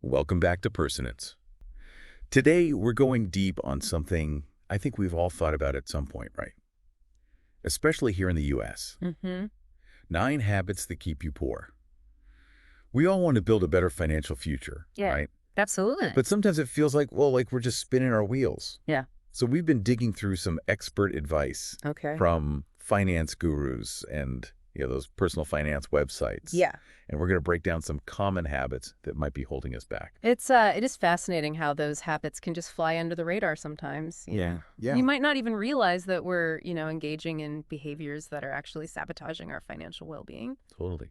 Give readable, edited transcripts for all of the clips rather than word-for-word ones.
Welcome back to Personance. Today, we're going deep on something I think we've all thought about at some point, right? Especially here in the U.S. Mm-hmm. 9 habits that keep you poor. We all want to build a better financial future, Yeah, right? absolutely. But sometimes it feels like, well, like we're just spinning our wheels. Yeah. So we've been digging through some expert advice Okay. from finance gurus and those personal finance websites. Yeah. And we're going to break down some common habits that might be holding us back. It is fascinating how those habits can just fly under the radar sometimes. Yeah. You might not even realize that we're, engaging in behaviors that are actually sabotaging our financial well-being. Totally.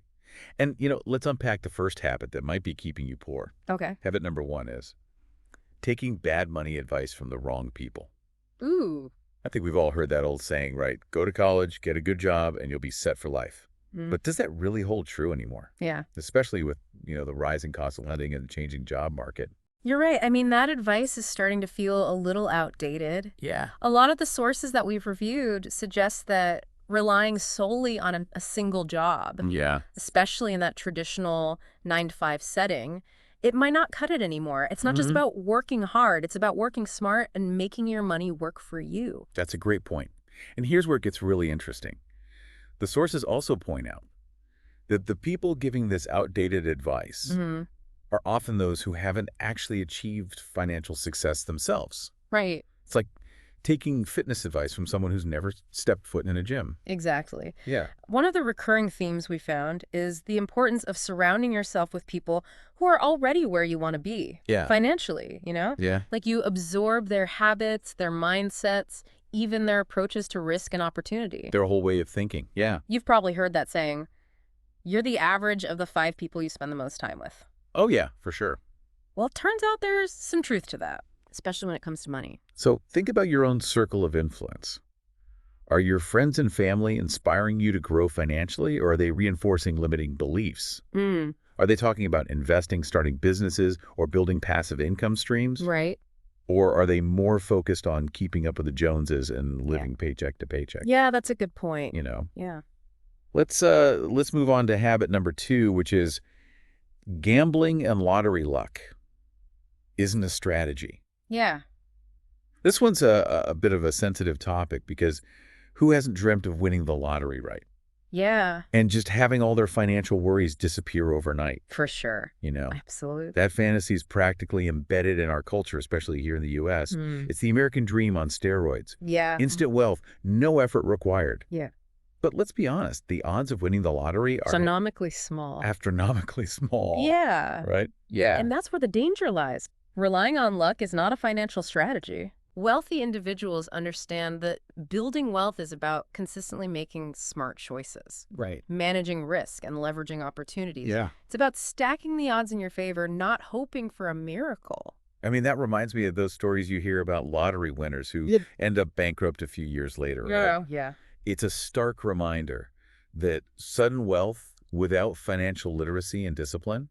And, let's unpack the first habit that might be keeping you poor. Okay. Habit number 1 is taking bad money advice from the wrong people. Ooh. I think we've all heard that old saying, right? Go to college, get a good job, and you'll be set for life. Mm. But does that really hold true anymore? Yeah. Especially with, the rising cost of lending and the changing job market. You're right. I mean, that advice is starting to feel a little outdated. Yeah. A lot of the sources that we've reviewed suggest that relying solely on a single job, Yeah. especially in that traditional 9-to-5 setting, it might not cut it anymore. It's not just about working hard. It's about working smart and making your money work for you. That's a great point. And here's where it gets really interesting. The sources also point out that the people giving this outdated advice are often those who haven't actually achieved financial success themselves. Right. It's like taking fitness advice from someone who's never stepped foot in a gym. Exactly. Yeah. One of the recurring themes we found is the importance of surrounding yourself with people who are already where you want to be financially, Yeah. Like you absorb their habits, their mindsets, even their approaches to risk and opportunity. Their whole way of thinking. Yeah. You've probably heard that saying, you're the average of the 5 people you spend the most time with. Oh, yeah, for sure. Well, it turns out there's some truth to that, especially when it comes to money. So think about your own circle of influence. Are your friends and family inspiring you to grow financially, or are they reinforcing limiting beliefs? Are they talking about investing, starting businesses, or building passive income streams? Right. Or are they more focused on keeping up with the Joneses and living paycheck to paycheck? Yeah, that's a good point. Yeah. Let's move on to habit number 2, which is gambling and lottery luck isn't a strategy. Yeah. This one's a bit of a sensitive topic because who hasn't dreamt of winning the lottery, right? Yeah. And just having all their financial worries disappear overnight. For sure. Absolutely. That fantasy is practically embedded in our culture, especially here in the U.S. It's the American dream on steroids. Yeah. Instant wealth, no effort required. Yeah. But let's be honest, the odds of winning the lottery are Astronomically small. astronomically small. Yeah. Right? Yeah. And that's where the danger lies. Relying on luck is not a financial strategy. Wealthy individuals understand that building wealth is about consistently making smart choices. Right. Managing risk and leveraging opportunities. Yeah. It's about stacking the odds in your favor, not hoping for a miracle. I mean, that reminds me of those stories you hear about lottery winners who end up bankrupt a few years later. Right? Yeah. It's a stark reminder that sudden wealth without financial literacy and discipline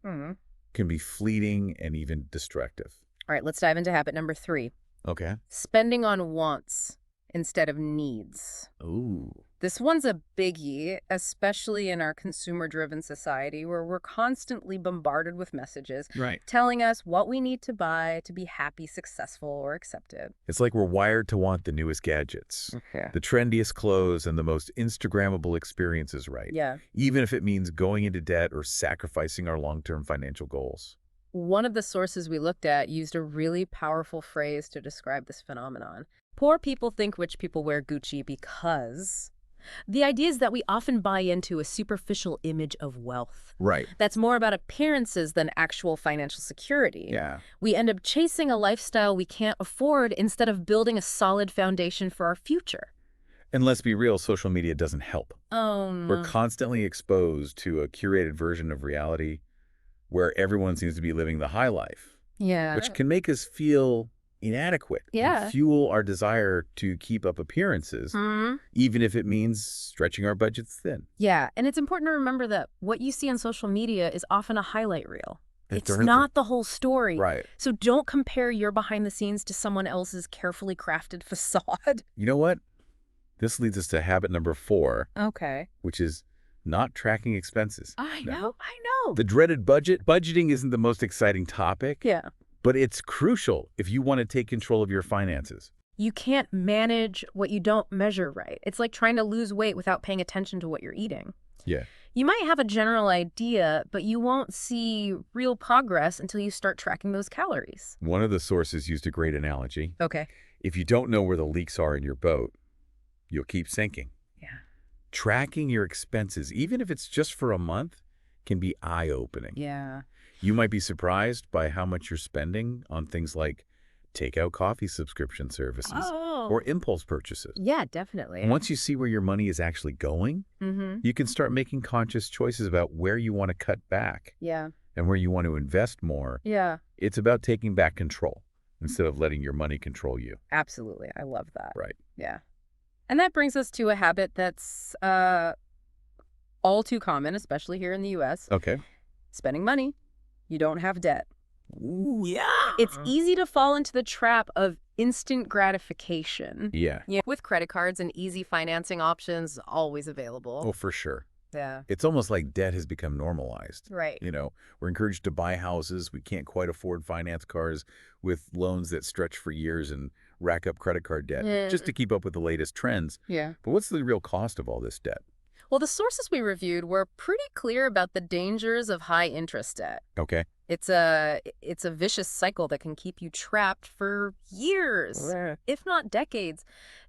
can be fleeting and even destructive. All right, let's dive into habit number 3. Okay. Spending on wants instead of needs. Ooh. This one's a biggie, especially in our consumer-driven society where we're constantly bombarded with messages telling us what we need to buy to be happy, successful, or accepted. It's like we're wired to want the newest gadgets, the trendiest clothes, and the most Instagrammable experiences, right? Yeah. Even if it means going into debt or sacrificing our long-term financial goals. One of the sources we looked at used a really powerful phrase to describe this phenomenon. Poor people think rich people wear Gucci because... The idea is that we often buy into a superficial image of wealth. Right. That's more about appearances than actual financial security. Yeah. We end up chasing a lifestyle we can't afford instead of building a solid foundation for our future. And let's be real, social media doesn't help. We're constantly exposed to a curated version of reality where everyone seems to be living the high life. Yeah. Which can make us feel inadequate. Yeah. And fuel our desire to keep up appearances, even if it means stretching our budgets thin. Yeah, and it's important to remember that what you see on social media is often a highlight reel. It's not the whole story. Right. So don't compare your behind the scenes to someone else's carefully crafted facade. You know what? This leads us to habit number 4. Okay. Which is not tracking expenses. I No. know, I know. The dreaded budget. Budgeting isn't the most exciting topic, Yeah. but it's crucial if you want to take control of your finances. You can't manage what you don't measure right. It's like trying to lose weight without paying attention to what you're eating. Yeah. You might have a general idea, but you won't see real progress until you start tracking those calories. One of the sources used a great analogy. Okay. If you don't know where the leaks are in your boat, you'll keep sinking. Yeah. Tracking your expenses, even if it's just for a month, can be eye-opening. Yeah. You might be surprised by how much you're spending on things like takeout coffee subscription services or impulse purchases. Yeah, definitely. And once you see where your money is actually going, you can start making conscious choices about where you want to cut back Yeah. and where you want to invest more. Yeah. It's about taking back control instead of letting your money control you. Absolutely. I love that. Right. Yeah. And that brings us to a habit that's all too common, especially here in the U.S. Okay. Spending money. You don't have debt. Ooh, yeah. It's easy to fall into the trap of instant gratification. Yeah. With credit cards and easy financing options always available. Oh, for sure. Yeah. It's almost like debt has become normalized. Right. You know, we're encouraged to buy houses. We can't quite afford finance cars with loans that stretch for years and rack up credit card debt just to keep up with the latest trends. Yeah. But what's the real cost of all this debt? Well, the sources we reviewed were pretty clear about the dangers of high interest debt. Okay. It's a vicious cycle that can keep you trapped for years, if not decades.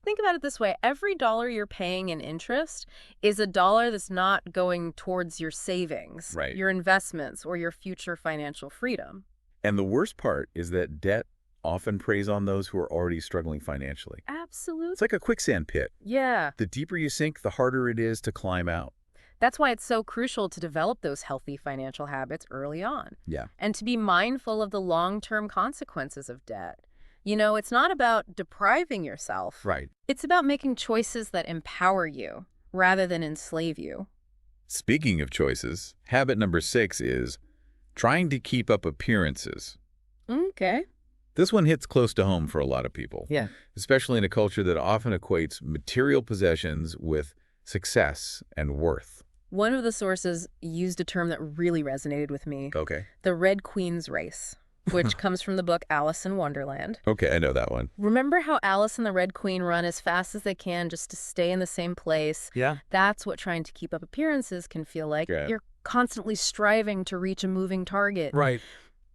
Think about it this way. Every dollar you're paying in interest is a dollar that's not going towards your savings, Right. your investments, or your future financial freedom. And the worst part is that debt often preys on those who are already struggling financially. Absolutely. It's like a quicksand pit. Yeah. The deeper you sink, the harder it is to climb out. That's why it's so crucial to develop those healthy financial habits early on. Yeah. And to be mindful of the long-term consequences of debt. You know, it's not about depriving yourself. Right. It's about making choices that empower you rather than enslave you. Speaking of choices, habit number 6 is trying to keep up appearances. Okay. This one hits close to home for a lot of people. Yeah. Especially in a culture that often equates material possessions with success and worth. One of the sources used a term that really resonated with me. Okay. The Red Queen's race, which comes from the book Alice in Wonderland. Okay, I know that one. Remember how Alice and the Red Queen run as fast as they can just to stay in the same place? Yeah. That's what trying to keep up appearances can feel like. Yeah. You're constantly striving to reach a moving target. Right.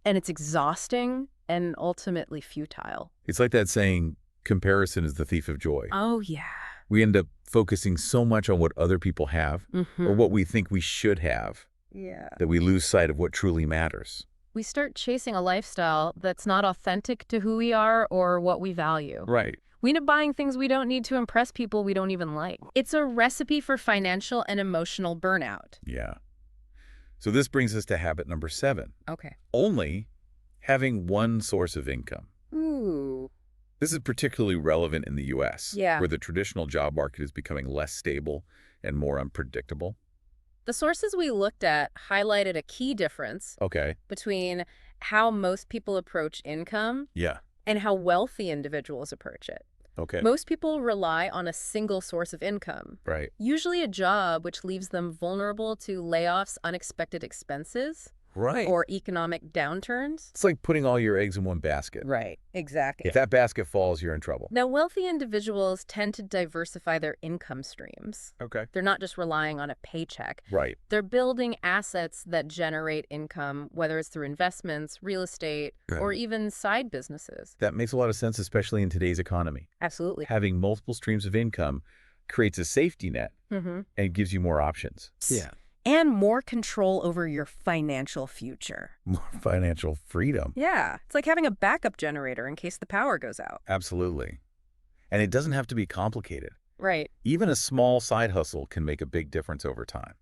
And it's exhausting and ultimately futile. It's like that saying, comparison is the thief of joy. Oh, yeah. We end up focusing so much on what other people have or what we think we should have Yeah. that we lose sight of what truly matters. We start chasing a lifestyle that's not authentic to who we are or what we value. Right. We end up buying things we don't need to impress people we don't even like. It's a recipe for financial and emotional burnout. Yeah. So this brings us to habit number 7. Okay. Only having one source of income. Ooh. This is particularly relevant in the U.S., Yeah. where the traditional job market is becoming less stable and more unpredictable. The sources we looked at highlighted a key difference Okay. between how most people approach income Yeah. and how wealthy individuals approach it. Okay. Most people rely on a single source of income, Right. usually a job, which leaves them vulnerable to layoffs, unexpected expenses, Right. or economic downturns. It's like putting all your eggs in one basket. Right, exactly. If that basket falls, you're in trouble. Now, wealthy individuals tend to diversify their income streams. Okay. They're not just relying on a paycheck. Right. They're building assets that generate income, whether it's through investments, real estate, or even side businesses. That makes a lot of sense, especially in today's economy. Absolutely. Having multiple streams of income creates a safety net and gives you more options. Yeah. And more control over your financial future. More financial freedom. Yeah, it's like having a backup generator in case the power goes out. Absolutely. And it doesn't have to be complicated. Right. Even a small side hustle can make a big difference over time.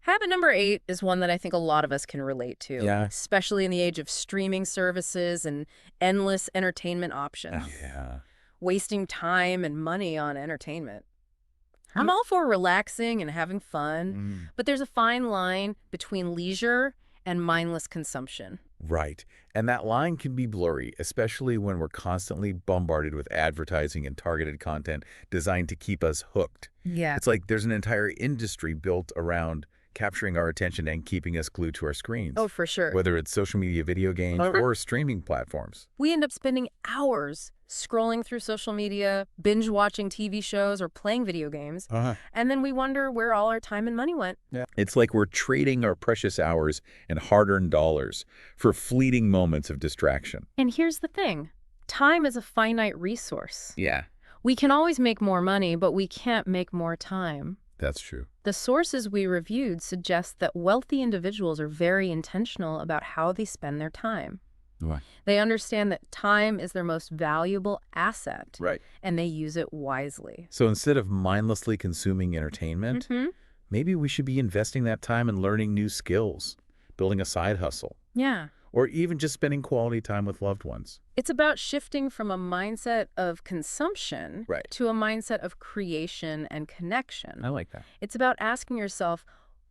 Habit number 8 is one that I think a lot of us can relate to. Yeah. Especially in the age of streaming services and endless entertainment options. Yeah. Wasting time and money on entertainment. I'm all for relaxing and having fun, but there's a fine line between leisure and mindless consumption. Right. And that line can be blurry, especially when we're constantly bombarded with advertising and targeted content designed to keep us hooked. Yeah. It's like there's an entire industry built around capturing our attention and keeping us glued to our Oh, screens, for sure. whether it's social media, video games, or streaming platforms. We end up spending hours scrolling through social media, binge watching TV shows, or playing video games, and then we wonder where all our time and money went. Yeah. It's like we're trading our precious hours and hard-earned dollars for fleeting moments of distraction. And here's the thing. Time is a finite resource. Yeah, We can always make more money, but we can't make more time. that's true. The sources we reviewed suggest that wealthy individuals are very intentional about how they spend their time. Why? They understand that time is their most valuable asset, Right. and they use it wisely. So instead of mindlessly consuming entertainment, maybe we should be investing that time in learning new skills, building a side hustle, Yeah. or even just spending quality time with loved ones. It's about shifting from a mindset of consumption Right. to a mindset of creation and connection. I like that. It's about asking yourself,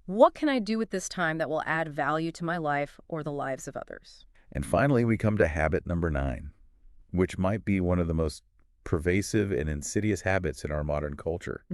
what can I do with this time that will add value to my life or the lives of others? And finally, we come to habit number 9, which might be one of the most pervasive and insidious habits in our modern culture,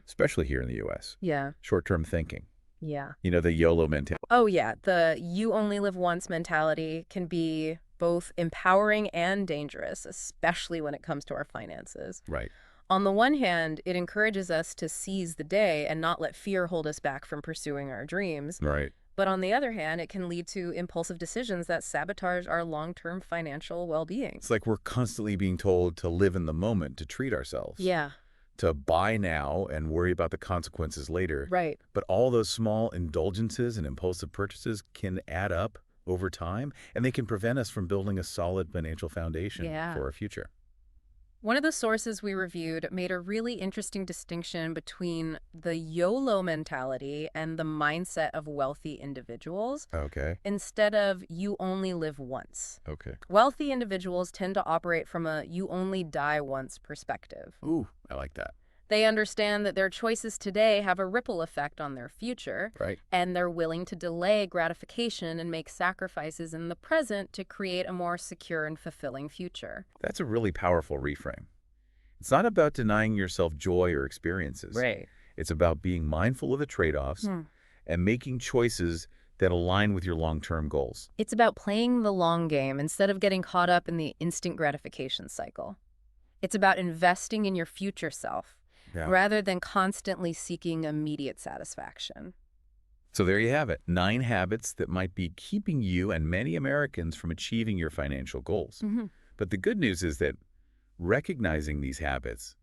especially here in the U.S. Yeah. Short-term thinking. Yeah. You know, the YOLO mentality. Oh, yeah. The you only live once mentality can be both empowering and dangerous, especially when it comes to our finances. Right. On the one hand, it encourages us to seize the day and not let fear hold us back from pursuing our dreams. Right. But on the other hand, it can lead to impulsive decisions that sabotage our long-term financial well-being. It's like we're constantly being told to live in the moment, to treat ourselves. Yeah. To buy now and worry about the consequences later. Right. But all those small indulgences and impulsive purchases can add up over time, and they can prevent us from building a solid financial foundation for our future. One of the sources we reviewed made a really interesting distinction between the YOLO mentality and the mindset of wealthy individuals. Okay. Instead of you only live once. Okay. Wealthy individuals tend to operate from a you only die once perspective. Ooh, I like that. They understand that their choices today have a ripple effect on their future, Right. and they're willing to delay gratification and make sacrifices in the present to create a more secure and fulfilling future. That's a really powerful reframe. It's not about denying yourself joy or experiences. Right. It's about being mindful of the trade-offs and making choices that align with your long-term goals. It's about playing the long game instead of getting caught up in the instant gratification cycle. It's about investing in your future self rather than constantly seeking immediate satisfaction. So there you have it, 9 habits that might be keeping you and many Americans from achieving your financial goals. But the good news is that recognizing these habits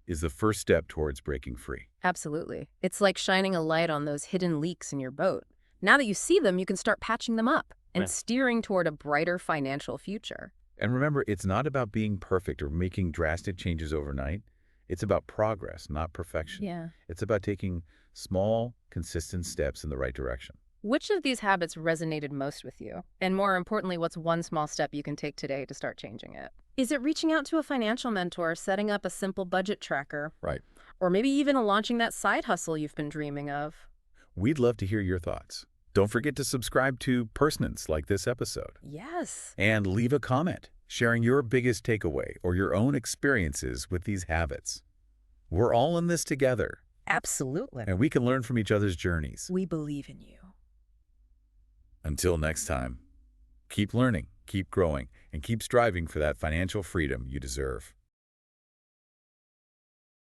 is the first step towards breaking free. Absolutely. It's like shining a light on those hidden leaks in your boat. Now that you see them, you can start patching them up and steering toward a brighter financial future. And remember, it's not about being perfect or making drastic changes overnight. It's about progress, not perfection. Yeah. It's about taking small, consistent steps in the right direction. Which of these habits resonated most with you? And more importantly, what's one small step you can take today to start changing it? Is it reaching out to a financial mentor, setting up a simple budget tracker? Right. Or maybe even launching that side hustle you've been dreaming of? We'd love to hear your thoughts. Don't forget to subscribe to Personance like this episode. Yes. And leave a comment sharing your biggest takeaway or your own experiences with these habits. We're all in this together. Absolutely. And we can learn from each other's journeys. We believe in you. Until next time, keep learning, keep growing, and keep striving for that financial freedom you deserve.